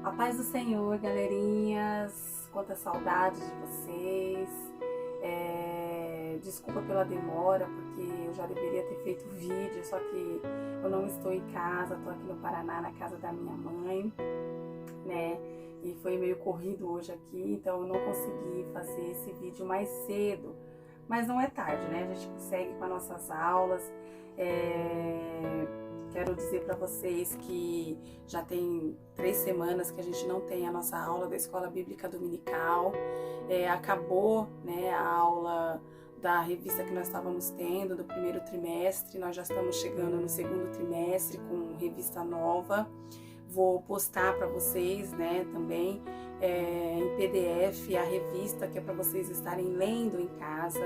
A paz do Senhor, galerinhas, quanta saudade de vocês. Desculpa pela demora, porque eu já deveria ter feito vídeo, só que eu não estou em casa, estou aqui no Paraná, na casa da minha mãe, né? E foi meio corrido hoje aqui, então eu não consegui fazer esse vídeo mais cedo. Mas não é tarde, né? A gente segue com as nossas aulas. Quero dizer para vocês que já tem 3 semanas que a gente não tem a nossa aula da Escola Bíblica Dominical. Acabou, né, a aula da revista que nós estávamos tendo do primeiro trimestre. Nós já estamos chegando no segundo trimestre com revista nova. Vou postar para vocês, né, também em PDF a revista, que é para vocês estarem lendo em casa.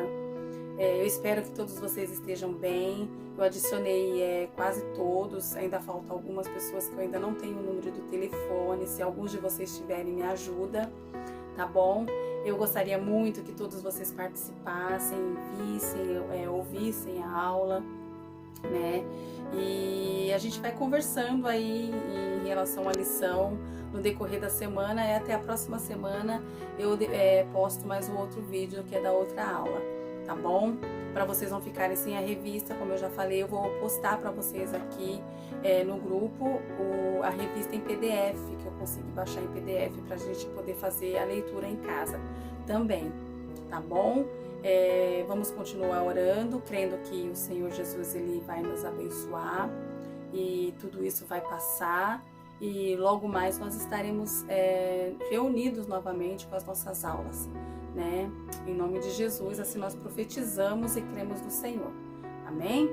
Eu espero que todos vocês estejam bem. Eu adicionei quase todos, ainda faltam algumas pessoas que eu ainda não tenho o número do telefone. Se alguns de vocês tiverem, me ajuda, tá bom? Eu gostaria muito que todos vocês participassem, vissem, ouvissem a aula, né? E a gente vai conversando aí em relação à lição no decorrer da semana, e até a próxima semana eu posto mais um outro vídeo que é da outra aula, tá bom? Para vocês não ficarem sem a revista, como eu já falei, eu vou postar para vocês aqui no grupo a revista em PDF, que eu consegui baixar em PDF para a gente poder fazer a leitura em casa também, tá bom? Vamos continuar orando, crendo que o Senhor Jesus ele vai nos abençoar e tudo isso vai passar e logo mais nós estaremos reunidos novamente com as nossas aulas, né? Em nome de Jesus, assim nós profetizamos e cremos no Senhor, amém?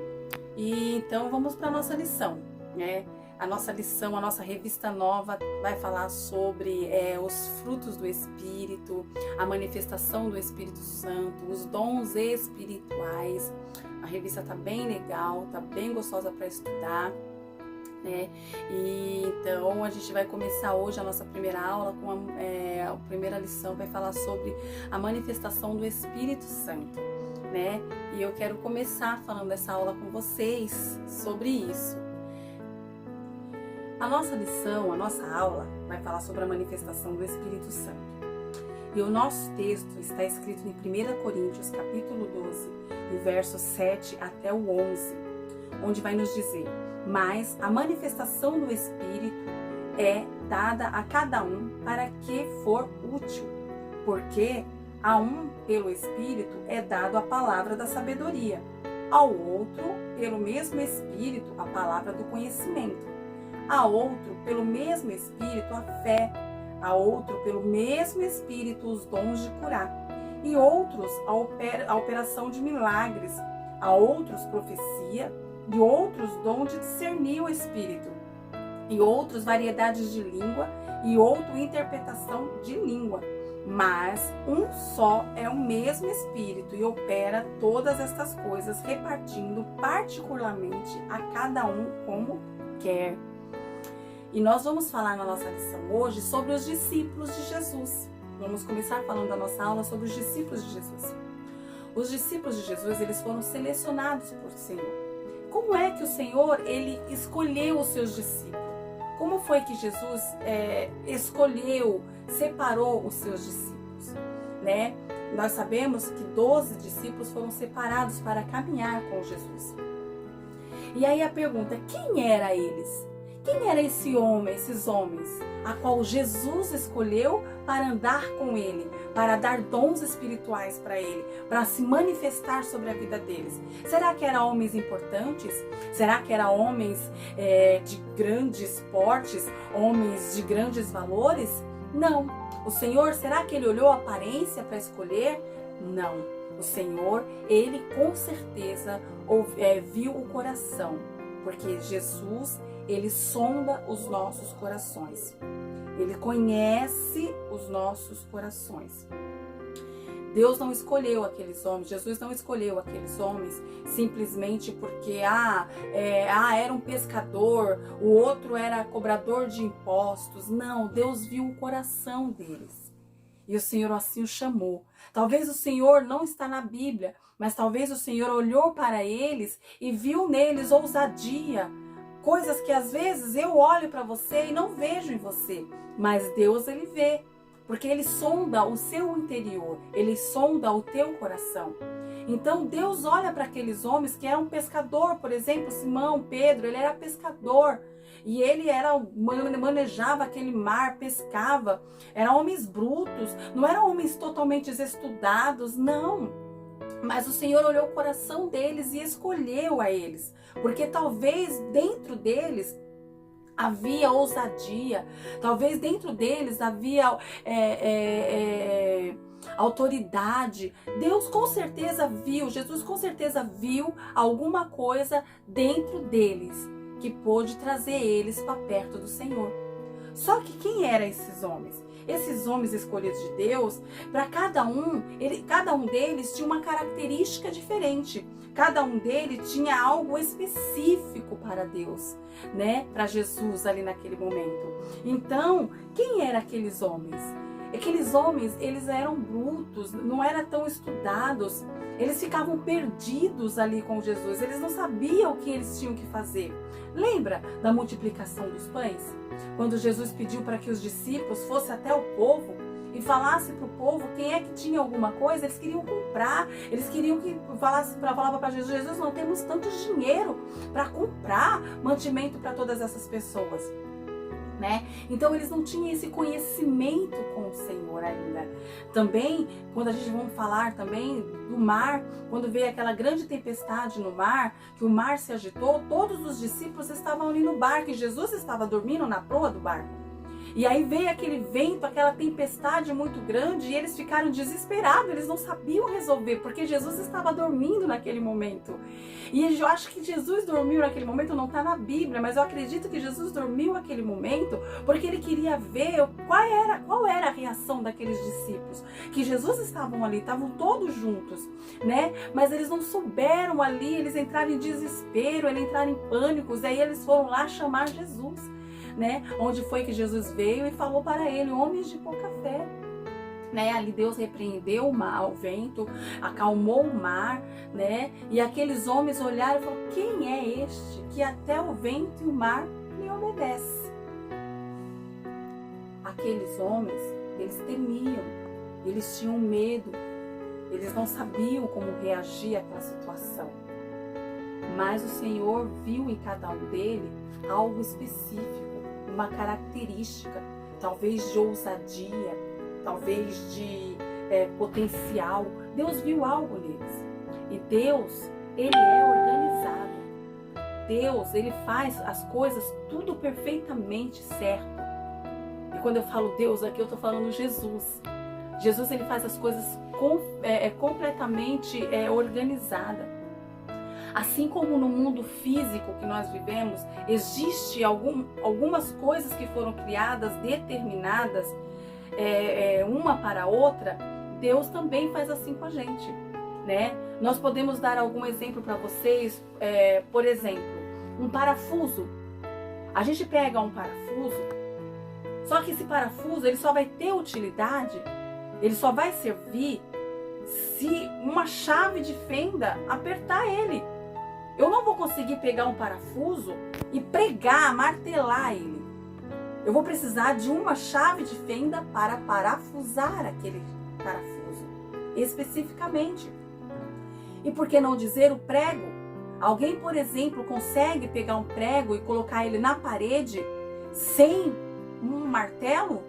E então vamos para a nossa lição, né? A nossa lição, a nossa revista nova vai falar sobre os frutos do Espírito, a manifestação do Espírito Santo, os dons espirituais. A revista tá bem legal, tá bem gostosa para estudar, né? E então a gente vai começar hoje a nossa primeira aula com a primeira lição, vai falar sobre a manifestação do Espírito Santo, né? E eu quero começar falando essa aula com vocês sobre isso. A nossa lição, a nossa aula, vai falar sobre a manifestação do Espírito Santo. E o nosso texto está escrito em 1 Coríntios, capítulo 12, do verso 7 até o 11, onde vai nos dizer: mas a manifestação do Espírito é dada a cada um para que for útil, porque a um, pelo Espírito, é dado a palavra da sabedoria, ao outro, pelo mesmo Espírito, a palavra do conhecimento, a outro, pelo mesmo Espírito, a fé, a outro, pelo mesmo Espírito, os dons de curar, e outros, a operação de milagres, a outros, profecia, e outros, dom de discernir o Espírito, e outros, variedades de língua, e outro, interpretação de língua. Mas um só é o mesmo Espírito e opera todas estas coisas, repartindo particularmente a cada um como quer. E nós vamos falar na nossa lição hoje sobre os discípulos de Jesus. Vamos começar falando da nossa aula sobre os discípulos de Jesus. Os discípulos de Jesus, eles foram selecionados por Senhor. Como é que o Senhor, ele escolheu os seus discípulos? Como foi que Jesus escolheu, separou os seus discípulos, né? Nós sabemos que 12 discípulos foram separados para caminhar com Jesus. E aí a pergunta, quem era eles? Quem era esses homens, a qual Jesus escolheu para andar com ele, para dar dons espirituais para ele, para se manifestar sobre a vida deles? Será que eram homens importantes? Será que eram homens de grandes portes, homens de grandes valores? Não. O Senhor, será que ele olhou a aparência para escolher? Não. O Senhor, ele com certeza viu o coração, porque Jesus, ele sonda os nossos corações. Ele conhece os nossos corações. Deus não escolheu aqueles homens, Jesus não escolheu aqueles homens simplesmente porque era um pescador, o outro era cobrador de impostos. Não, Deus viu o coração deles. E o Senhor assim o chamou. Talvez o Senhor não está na Bíblia, mas talvez o Senhor olhou para eles e viu neles ousadia, coisas que às vezes eu olho para você e não vejo em você, mas Deus ele vê, porque ele sonda o seu interior, ele sonda o teu coração. Então Deus olha para aqueles homens que eram pescador, por exemplo, Simão, Pedro, ele era pescador. E ele manejava aquele mar, pescava. Eram homens brutos, não eram homens totalmente estudados, não. Mas o Senhor olhou o coração deles e escolheu a eles. Porque talvez dentro deles havia ousadia. Talvez dentro deles havia autoridade. Deus com certeza viu, Jesus com certeza viu alguma coisa dentro deles que pôde trazer eles para perto do Senhor. Só que quem eram esses homens? Esses homens escolhidos de Deus, para cada um deles tinha uma característica diferente. Cada um deles tinha algo específico para Deus, né? Para Jesus ali naquele momento. Então, quem eram aqueles homens? Aqueles homens, eles eram brutos, não eram tão estudados. Eles ficavam perdidos ali com Jesus. Eles não sabiam o que eles tinham que fazer. Lembra da multiplicação dos pães? Quando Jesus pediu para que os discípulos fossem até o povo e falassem para o povo quem é que tinha alguma coisa, eles queriam comprar. Eles queriam que falava para Jesus: Jesus, não temos tanto dinheiro para comprar mantimento para todas essas pessoas. Né? Então eles não tinham esse conhecimento com o Senhor ainda. Também, quando a gente vai falar também do mar, quando veio aquela grande tempestade no mar, que o mar se agitou, todos os discípulos estavam ali no barco e Jesus estava dormindo na proa do barco. E aí veio aquele vento, aquela tempestade muito grande e eles ficaram desesperados, eles não sabiam resolver, porque Jesus estava dormindo naquele momento. E eu acho que Jesus dormiu naquele momento, não está na Bíblia, mas eu acredito que Jesus dormiu naquele momento porque ele queria ver qual era a reação daqueles discípulos. Que Jesus estavam ali, estavam todos juntos, né? Mas eles não souberam ali, eles entraram em desespero, eles entraram em pânico, e aí eles foram lá chamar Jesus. Né? Onde foi que Jesus veio e falou para ele: homens de pouca fé. Né? Ali Deus repreendeu o vento, acalmou o mar, né? E aqueles homens olharam e falaram: quem é este que até o vento e o mar lhe obedece? Aqueles homens, eles temiam, eles tinham medo, eles não sabiam como reagir àquela situação. Mas o Senhor viu em cada um deles algo específico, uma característica, talvez de ousadia, talvez de potencial. Deus viu algo neles. E Deus, ele é organizado. Deus, ele faz as coisas tudo perfeitamente certo. E quando eu falo Deus aqui, eu estou falando Jesus. Jesus, ele faz as coisas completamente organizadas. Assim como no mundo físico que nós vivemos, existe algumas coisas que foram criadas, determinadas, uma para a outra, Deus também faz assim com a gente, né? Nós podemos dar algum exemplo para vocês, por exemplo, um parafuso. A gente pega um parafuso, só que esse parafuso ele só vai ter utilidade, ele só vai servir se uma chave de fenda apertar ele. Eu não vou conseguir pegar um parafuso e pregar, martelar ele. Eu vou precisar de uma chave de fenda para parafusar aquele parafuso, especificamente. E por que não dizer o prego? Alguém, por exemplo, consegue pegar um prego e colocar ele na parede sem um martelo?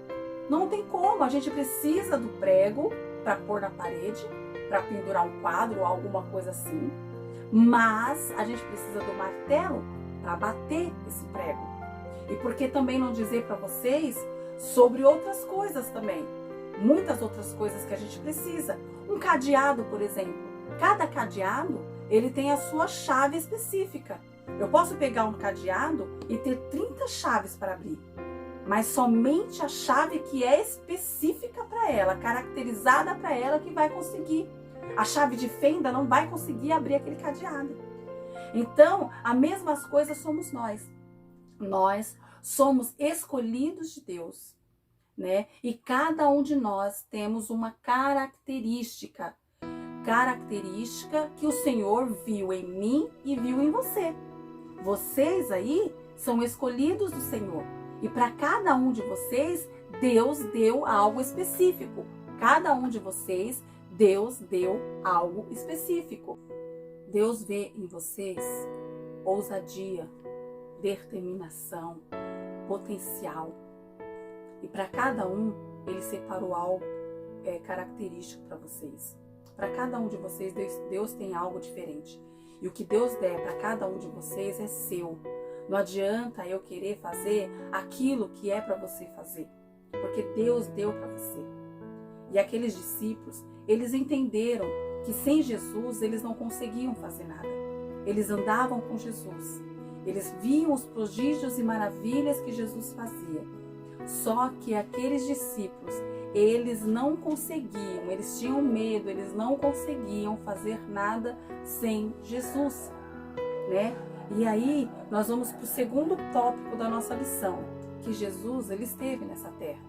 Não tem como. A gente precisa do prego para pôr na parede, para pendurar um quadro ou alguma coisa assim. Mas a gente precisa do martelo para bater esse prego. E por que também não dizer para vocês sobre outras coisas também? Muitas outras coisas que a gente precisa. Um cadeado, por exemplo. Cada cadeado, ele tem a sua chave específica. Eu posso pegar um cadeado e ter 30 chaves para abrir. Mas somente a chave que é específica para ela, caracterizada para ela, que vai conseguir. A chave de fenda não vai conseguir abrir aquele cadeado. Então, as mesmas coisas somos nós. Nós somos escolhidos de Deus, né? E cada um de nós temos uma característica que o Senhor viu em mim e viu em você. Vocês aí são escolhidos do Senhor. E para cada um de vocês, Deus deu algo específico. Cada um de vocês, Deus deu algo específico. Deus vê em vocês ousadia, determinação, potencial. E para cada um, Ele separou algo característico para vocês. Para cada um de vocês, Deus tem algo diferente. E o que Deus der para cada um de vocês é seu. Não adianta eu querer fazer aquilo que é para você fazer, porque Deus deu para você. E aqueles discípulos, eles entenderam que sem Jesus eles não conseguiam fazer nada. Eles andavam com Jesus. Eles viam os prodígios e maravilhas que Jesus fazia. Só que aqueles discípulos, eles não conseguiam, eles tinham medo, eles não conseguiam fazer nada sem Jesus, né? E aí, nós vamos para o segundo tópico da nossa lição, que Jesus, ele esteve nessa terra.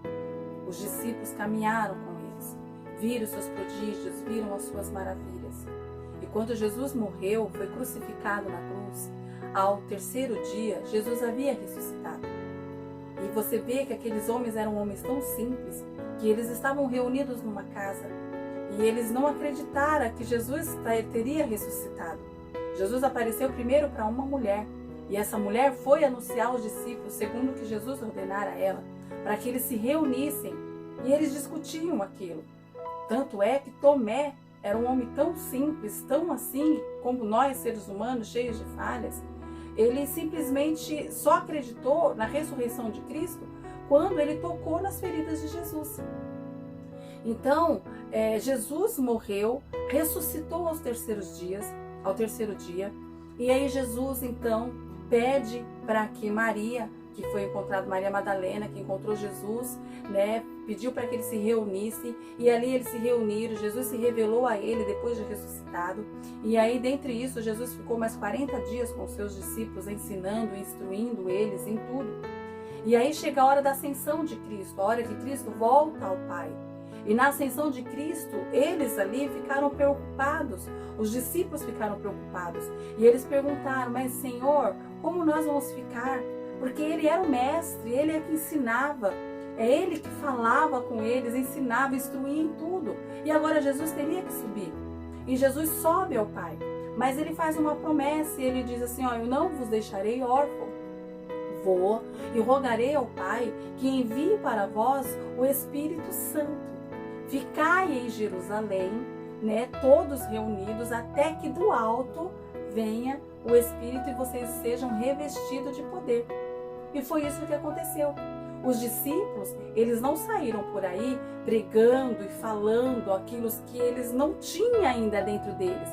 Os discípulos caminharam com eles, viram os seus prodígios, viram as suas maravilhas. E quando Jesus morreu, foi crucificado na cruz, ao terceiro dia, Jesus havia ressuscitado. E você vê que aqueles homens eram homens tão simples, que eles estavam reunidos numa casa, e eles não acreditaram que Jesus teria ressuscitado. Jesus apareceu primeiro para uma mulher, e essa mulher foi anunciar aos discípulos, segundo o que Jesus ordenara a ela, para que eles se reunissem, e eles discutiam aquilo. Tanto é que Tomé era um homem tão simples, tão assim, como nós, seres humanos, cheios de falhas. Ele simplesmente só acreditou na ressurreição de Cristo quando ele tocou nas feridas de Jesus. Então, Jesus morreu, ressuscitou ao terceiro dia, e aí Jesus então pede para que Maria, que foi encontrada, Maria Madalena, que encontrou Jesus, né, pediu para que eles se reunissem, e ali eles se reuniram, Jesus se revelou a ele depois de ressuscitado, e aí dentre isso Jesus ficou mais 40 dias com os seus discípulos, ensinando, instruindo eles em tudo. E aí chega a hora da ascensão de Cristo, a hora que Cristo volta ao Pai. E na ascensão de Cristo, eles ali ficaram preocupados, os discípulos ficaram preocupados. E eles perguntaram, mas Senhor, como nós vamos ficar? Porque Ele era o mestre, Ele é que ensinava, é Ele que falava com eles, ensinava, instruía em tudo. E agora Jesus teria que subir. E Jesus sobe ao Pai. Mas Ele faz uma promessa e Ele diz assim, ó, eu não vos deixarei órfão. Vou e rogarei ao Pai que envie para vós o Espírito Santo. Ficai em Jerusalém, né, todos reunidos, até que do alto venha o Espírito e vocês sejam revestidos de poder. E foi isso que aconteceu. Os discípulos, eles não saíram por aí pregando e falando aquilo que eles não tinham ainda dentro deles.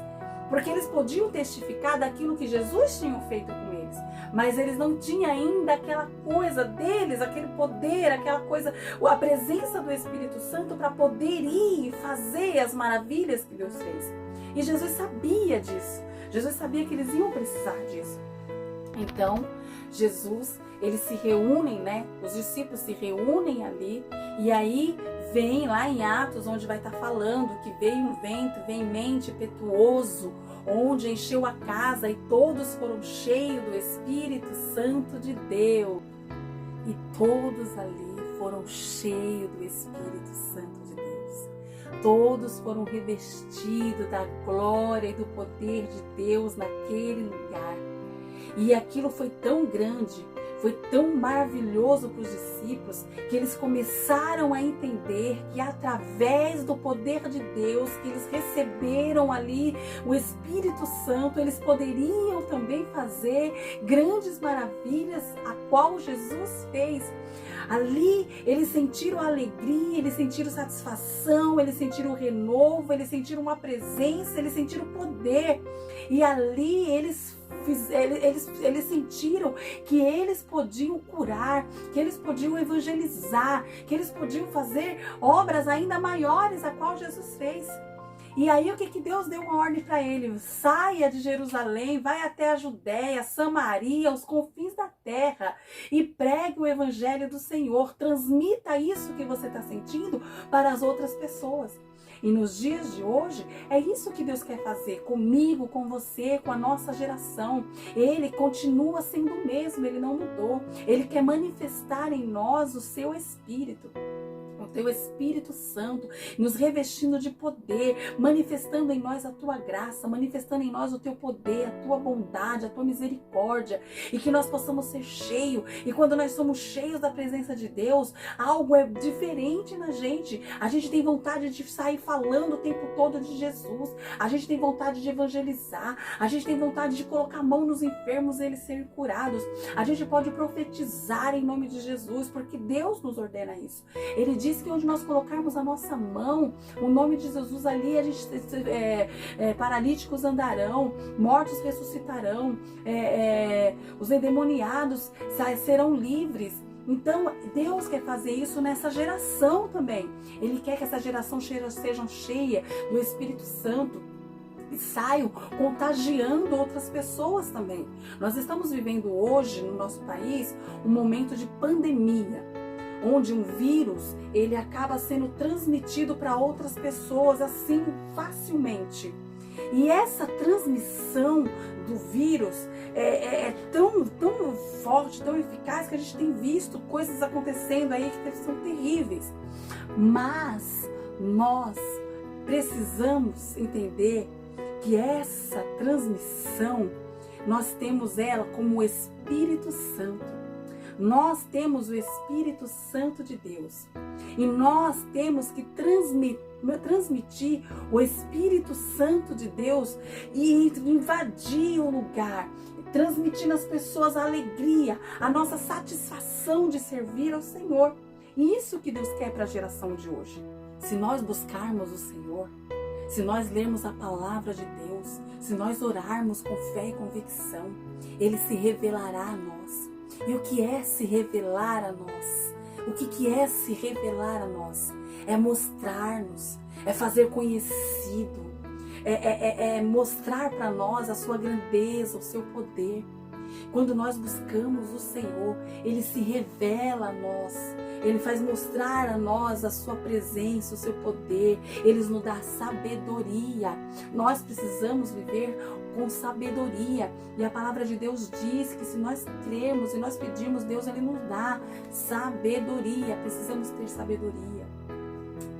Porque eles podiam testificar daquilo que Jesus tinha feito com eles. Mas eles não tinham ainda aquela coisa deles, aquele poder, aquela coisa, a presença do Espírito Santo para poder ir e fazer as maravilhas que Deus fez. E Jesus sabia disso. Jesus sabia que eles iam precisar disso. Então, Jesus, eles se reúnem, né? Os discípulos se reúnem ali e aí vem lá em Atos, onde vai estar falando que veio um vento veemente, impetuoso, onde encheu a casa e todos foram cheios do Espírito Santo de Deus. E todos ali foram cheios do Espírito Santo de Deus. Todos foram revestidos da glória e do poder de Deus naquele lugar. E aquilo foi tão grande, foi tão maravilhoso para os discípulos, que eles começaram a entender que através do poder de Deus, que eles receberam ali o Espírito Santo, eles poderiam também fazer grandes maravilhas, a qual Jesus fez. Ali eles sentiram alegria, eles sentiram satisfação, eles sentiram renovo, eles sentiram uma presença, eles sentiram poder. E ali eles sentiram que eles podiam curar, que eles podiam evangelizar, que eles podiam fazer obras ainda maiores a qual Jesus fez. E aí o que Deus deu uma ordem para ele? Saia de Jerusalém, vai até a Judéia, Samaria, os confins da terra e pregue o evangelho do Senhor. Transmita isso que você está sentindo para as outras pessoas. E nos dias de hoje, é isso que Deus quer fazer comigo, com você, com a nossa geração. Ele continua sendo o mesmo, ele não mudou. Ele quer manifestar em nós o seu Espírito. O teu Espírito Santo, nos revestindo de poder, manifestando em nós a tua graça, manifestando em nós o teu poder, a tua bondade, a tua misericórdia, e que nós possamos ser cheios. E quando nós somos cheios da presença de Deus, algo é diferente na gente. A gente tem vontade de sair falando o tempo todo de Jesus, a gente tem vontade de evangelizar, a gente tem vontade de colocar a mão nos enfermos e eles serem curados. A gente pode profetizar em nome de Jesus, porque Deus nos ordena isso. Ele diz que onde nós colocarmos a nossa mão, o nome de Jesus ali, a gente paralíticos andarão, mortos ressuscitarão, os endemoniados serão livres. Então Deus quer fazer isso nessa geração também. Ele quer que essa geração seja cheia do Espírito Santo e saiam contagiando outras pessoas também. Nós estamos vivendo hoje no nosso país um momento de pandemia, onde um vírus, ele acaba sendo transmitido para outras pessoas assim facilmente. E essa transmissão do vírus é tão forte, tão eficaz, que a gente tem visto coisas acontecendo aí que são terríveis. Mas nós precisamos entender que essa transmissão, nós temos ela como o Espírito Santo. Nós temos o Espírito Santo de Deus e nós temos que transmitir o Espírito Santo de Deus e invadir o lugar, transmitir nas pessoas a alegria, a nossa satisfação de servir ao Senhor. E isso que Deus quer para a geração de hoje. Se nós buscarmos o Senhor, se nós lermos a palavra de Deus, se nós orarmos com fé e convicção, Ele se revelará a nós. E o que é se revelar a nós? O que é se revelar a nós? É mostrar-nos, é fazer conhecido, é mostrar para nós a sua grandeza, o seu poder. Quando nós buscamos o Senhor, Ele se revela a nós, Ele faz mostrar a nós a sua presença, o seu poder, Ele nos dá sabedoria. Nós precisamos viver com sabedoria, e a palavra de Deus diz que se nós cremos e nós pedirmos, Deus Ele nos dá sabedoria. Precisamos ter sabedoria.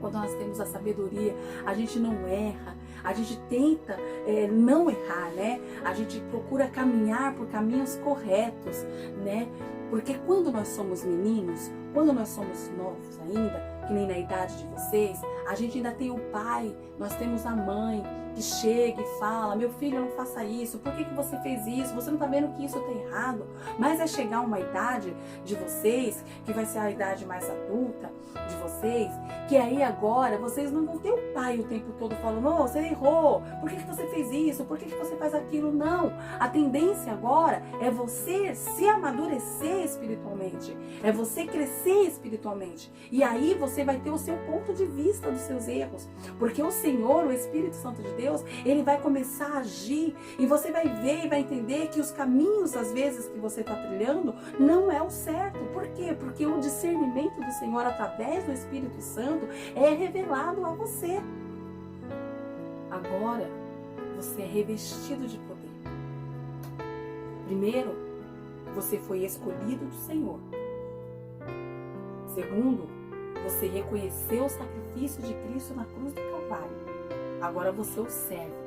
Quando nós temos a sabedoria, a gente não erra, a gente tenta não errar, né? A gente procura caminhar por caminhos corretos, né? Porque quando nós somos meninos, quando nós somos novos ainda, que nem na idade de vocês, a gente ainda tem o pai, nós temos a mãe que chega e fala: meu filho, não faça isso, por que você fez isso? Você não está vendo que isso está errado? Mas é chegar uma idade de vocês, que vai ser a idade mais adulta de vocês, que aí agora vocês não vão ter o pai o tempo todo falando: oh, você errou, por que você fez isso? Por que você faz aquilo? Não, a tendência agora é você se amadurecer espiritualmente, é você crescer espiritualmente, e aí você vai ter o seu ponto de vista dos seus erros, porque o Senhor, o Espírito Santo de Deus, Ele vai começar a agir, e você vai ver e vai entender que os caminhos, às vezes, que você está trilhando, não é o certo. Por quê? Porque o discernimento do Senhor, através do Espírito Santo, é revelado a você. Agora, você é revestido de poder. Primeiro, você foi escolhido do Senhor. Segundo, você reconheceu o sacrifício de Cristo na cruz do Calvário. Agora você o serve.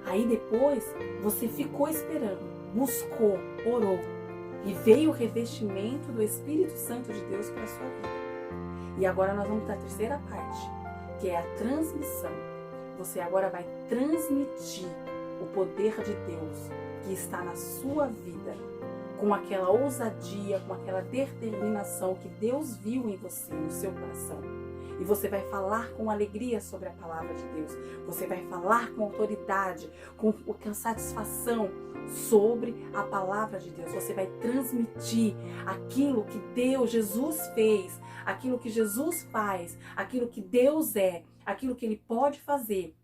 Aí depois, você ficou esperando, buscou, orou, e veio o revestimento do Espírito Santo de Deus para a sua vida. E agora nós vamos para a terceira parte, que é a transmissão. Você agora vai transmitir o poder de Deus que está na sua vida, com aquela ousadia, com aquela determinação que Deus viu em você, no seu coração. E você vai falar com alegria sobre a palavra de Deus. Você vai falar com autoridade, com satisfação sobre a palavra de Deus. Você vai transmitir aquilo que Jesus fez, aquilo que Jesus faz, aquilo que Deus é, aquilo que Ele pode fazer.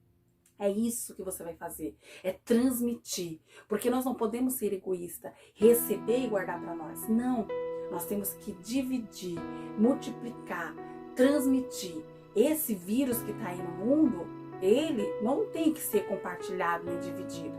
É isso que você vai fazer, é transmitir. Porque nós não podemos ser egoístas, receber e guardar para nós. Não, nós temos que dividir, multiplicar, transmitir esse vírus que está aí no mundo, ele não tem que ser compartilhado nem dividido.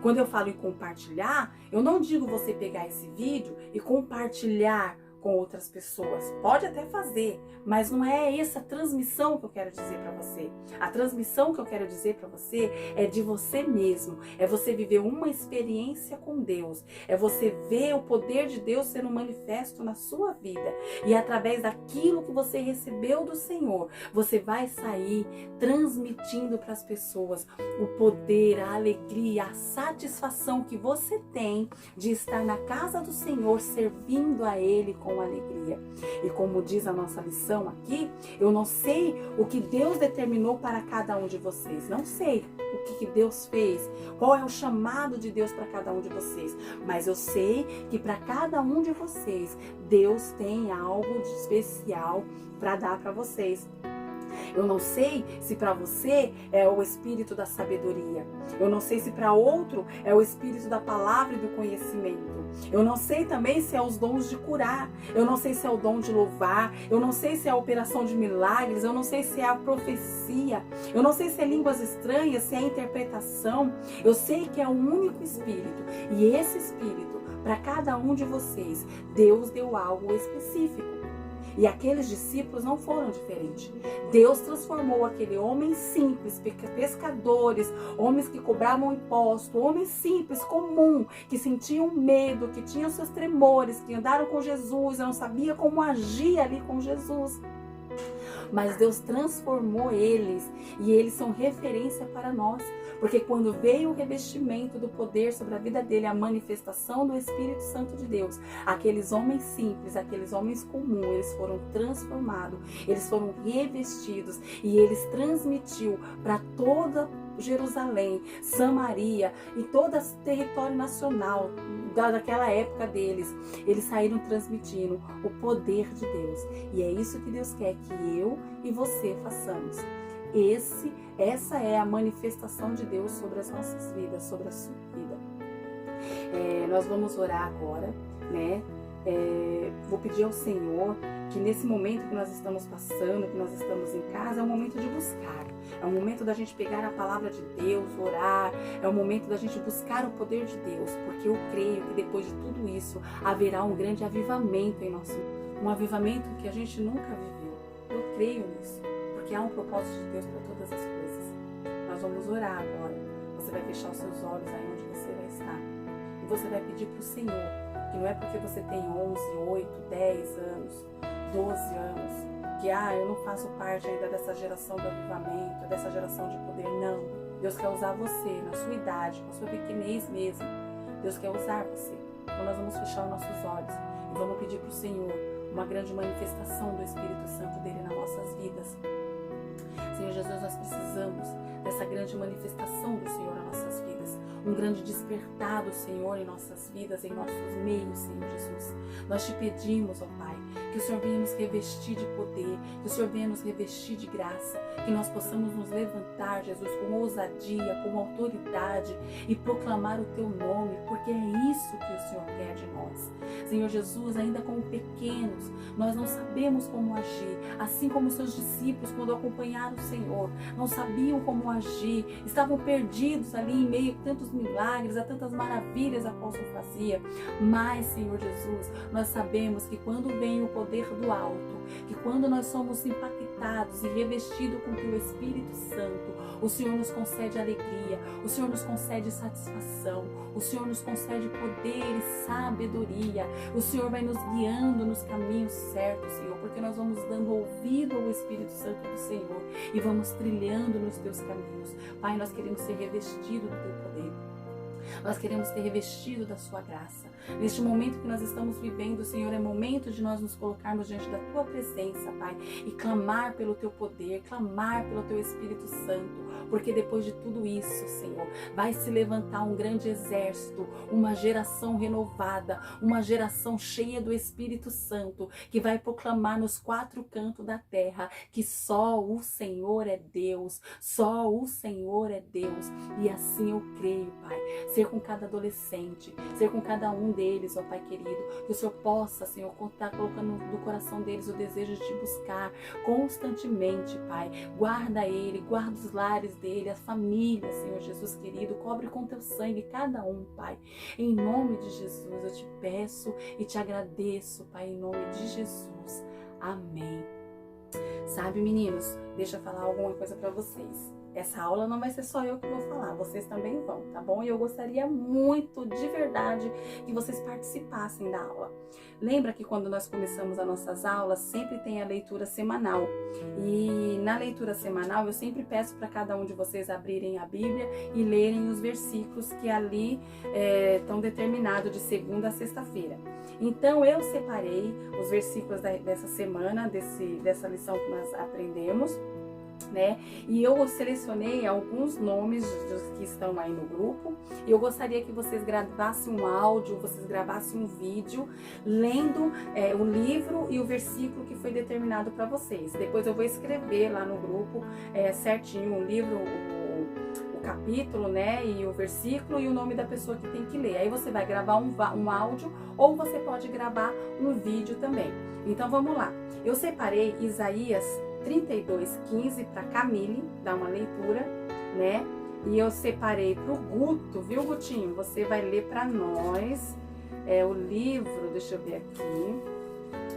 Quando eu falo em compartilhar, eu não digo você pegar esse vídeo e compartilhar com outras pessoas. Pode até fazer, mas não é essa transmissão que eu quero dizer para você. A transmissão que eu quero dizer para você é de você mesmo. É você viver uma experiência com Deus. É você ver o poder de Deus sendo manifesto na sua vida. E através daquilo que você recebeu do Senhor, você vai sair transmitindo para as pessoas o poder, a alegria, a satisfação que você tem de estar na casa do Senhor, servindo a Ele com alegria. E como diz a nossa lição aqui, eu não sei o que Deus determinou para cada um de vocês. Não sei o que Deus fez, qual é o chamado de Deus para cada um de vocês. Mas eu sei que para cada um de vocês, Deus tem algo de especial para dar para vocês. Eu não sei se para você é o espírito da sabedoria. Eu não sei se para outro é o espírito da palavra e do conhecimento. Eu não sei também se é os dons de curar. Eu não sei se é o dom de louvar. Eu não sei se é a operação de milagres. Eu não sei se é a profecia. Eu não sei se é línguas estranhas, se é a interpretação. Eu sei que é um único espírito. E esse espírito, para cada um de vocês, Deus deu algo específico. E aqueles discípulos não foram diferentes. Deus transformou aquele homem simples, pescadores, homens que cobravam imposto, homens simples, comum, que sentiam medo, que tinham seus tremores, que andaram com Jesus, não sabia como agir ali com Jesus. Mas Deus transformou eles e eles são referência para nós. Porque quando veio o revestimento do poder sobre a vida dele, a manifestação do Espírito Santo de Deus, aqueles homens simples, aqueles homens comuns, eles foram transformados, eles foram revestidos e eles transmitiu para toda Jerusalém, Samaria e todo o território nacional daquela época deles. Eles saíram transmitindo o poder de Deus. E é isso que Deus quer que eu e você façamos. Essa é a manifestação de Deus sobre as nossas vidas, sobre a sua vida. Nós vamos orar agora, né? Vou pedir ao Senhor que nesse momento que nós estamos passando, que nós estamos em casa, é um momento de buscar. É um momento da gente pegar a palavra de Deus, orar. É um momento da gente buscar o poder de Deus, porque eu creio que depois de tudo isso haverá um grande avivamento em nosso mundo. Um avivamento que a gente nunca viveu. Eu creio nisso, porque há um propósito de Deus para todas as coisas. Nós vamos orar agora. Você vai fechar os seus olhos aí onde você vai estar. E você vai pedir para o Senhor, que não é porque você tem 11, 8, 10 anos, 12 anos, que eu não faço parte ainda dessa geração do avivamento, dessa geração de poder. Não. Deus quer usar você, na sua idade, com a sua pequenez mesmo. Deus quer usar você. Então nós vamos fechar os nossos olhos e vamos pedir para o Senhor uma grande manifestação do Espírito Santo dele nas nossas vidas. Senhor Jesus, nós precisamos dessa grande manifestação do Senhor nas nossas vidas. Um grande despertar do Senhor em nossas vidas, em nossos meios, Senhor Jesus. Nós te pedimos, ó Pai, que o Senhor venha nos revestir de poder, que o Senhor venha nos revestir de graça, que nós possamos nos levantar, Jesus, com ousadia, com autoridade e proclamar o Teu nome, porque é isso que o Senhor quer de nós. Senhor Jesus, ainda como pequenos, nós não sabemos como agir, assim como os seus discípulos, quando acompanharam o Senhor, não sabiam como agir, estavam perdidos ali em meio a tantos milagres, a tantas maravilhas a qual o Senhor fazia. Mas, Senhor Jesus, nós sabemos que quando vem o poder do alto, que quando nós somos impactados e revestidos com o Teu Espírito Santo, o Senhor nos concede alegria, o Senhor nos concede satisfação, o Senhor nos concede poder e sabedoria, o Senhor vai nos guiando nos caminhos certos, Senhor, porque nós vamos dando ouvido ao Espírito Santo do Senhor e vamos trilhando nos Teus caminhos. Pai, nós queremos ser revestidos do Teu poder. Nós queremos ter revestido da Sua graça. Neste momento que nós estamos vivendo, Senhor, é momento de nós nos colocarmos diante da Tua presença, Pai, e clamar pelo Teu poder, clamar pelo Teu Espírito Santo, porque depois de tudo isso, Senhor, vai se levantar um grande exército, uma geração renovada, uma geração cheia do Espírito Santo, que vai proclamar nos quatro cantos da terra que só o Senhor é Deus, só o Senhor é Deus. E assim eu creio, Pai. ser com cada adolescente, ser com cada um deles, ó Pai querido, que o Senhor possa, Senhor, estar colocando no coração deles o desejo de te buscar constantemente, Pai. Guarda ele, guarda os lares dele, as famílias, Senhor Jesus querido, cobre com teu sangue cada um, Pai. Em nome de Jesus, eu te peço e te agradeço, Pai, em nome de Jesus. Amém. Sabe, meninos, deixa eu falar alguma coisa para vocês. Essa aula não vai ser só eu que vou falar, vocês também vão, tá bom? E eu gostaria muito, de verdade, que vocês participassem da aula. Lembra que quando nós começamos as nossas aulas, sempre tem a leitura semanal. E na leitura semanal, eu sempre peço para cada um de vocês abrirem a Bíblia e lerem os versículos que ali estão determinados de segunda a sexta-feira. Então, eu separei os versículos dessa semana, dessa lição que nós aprendemos, né? E eu selecionei alguns nomes dos que estão aí no grupo. E eu gostaria que vocês gravassem um áudio, vocês gravassem um vídeo lendo o livro e o versículo que foi determinado para vocês. Depois eu vou escrever lá no grupo certinho o livro, o capítulo, né, e o versículo e o nome da pessoa que tem que ler. Aí você vai gravar um áudio ou você pode gravar um vídeo também. Então vamos lá. Eu separei Isaías 32:15 para Camille dar uma leitura, né? E eu separei para o Guto, viu, Gutinho? Você vai ler para nós o livro, deixa eu ver aqui.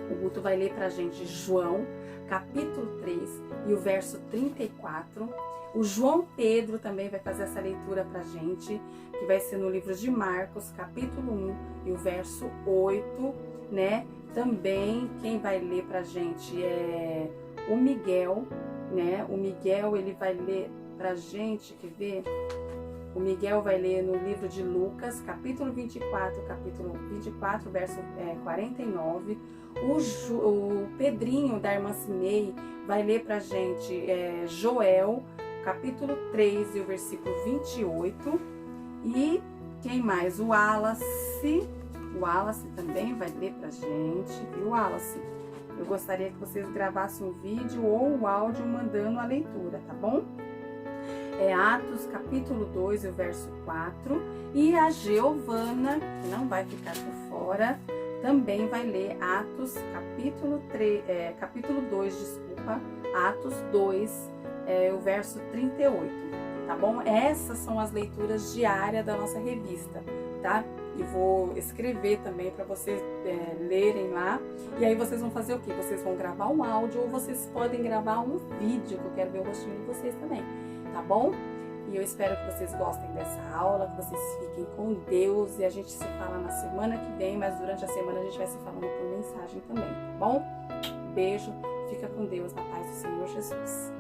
O Guto vai ler para a gente João, capítulo 3 e o verso 34. O João Pedro também vai fazer essa leitura para a gente, que vai ser no livro de Marcos, capítulo 1 e o verso 8, né? Também quem vai ler para a gente é o Miguel, né? O Miguel, ele vai ler pra gente, quer ver? O Miguel vai ler no livro de Lucas, capítulo 24, verso 49. O Pedrinho, da irmã Cimei, vai ler pra gente Joel, capítulo 3 e o versículo 28. E quem mais? O Wallace também vai ler pra gente, viu, Wallace? Eu gostaria que vocês gravassem um vídeo ou um áudio mandando a leitura, tá bom? Atos, capítulo 2, o verso 4. E a Giovana, que não vai ficar por fora, também vai ler Atos, capítulo 2, Atos 2, o verso 38, tá bom? Essas são as leituras diárias da nossa revista, tá? E vou escrever também para vocês lerem lá. E aí vocês vão fazer o quê? Vocês vão gravar um áudio ou vocês podem gravar um vídeo, que eu quero ver o rostinho de vocês também, tá bom? E eu espero que vocês gostem dessa aula, que vocês fiquem com Deus. E a gente se fala na semana que vem, mas durante a semana a gente vai se falando por mensagem também, tá bom? Beijo, fica com Deus, na paz do Senhor Jesus.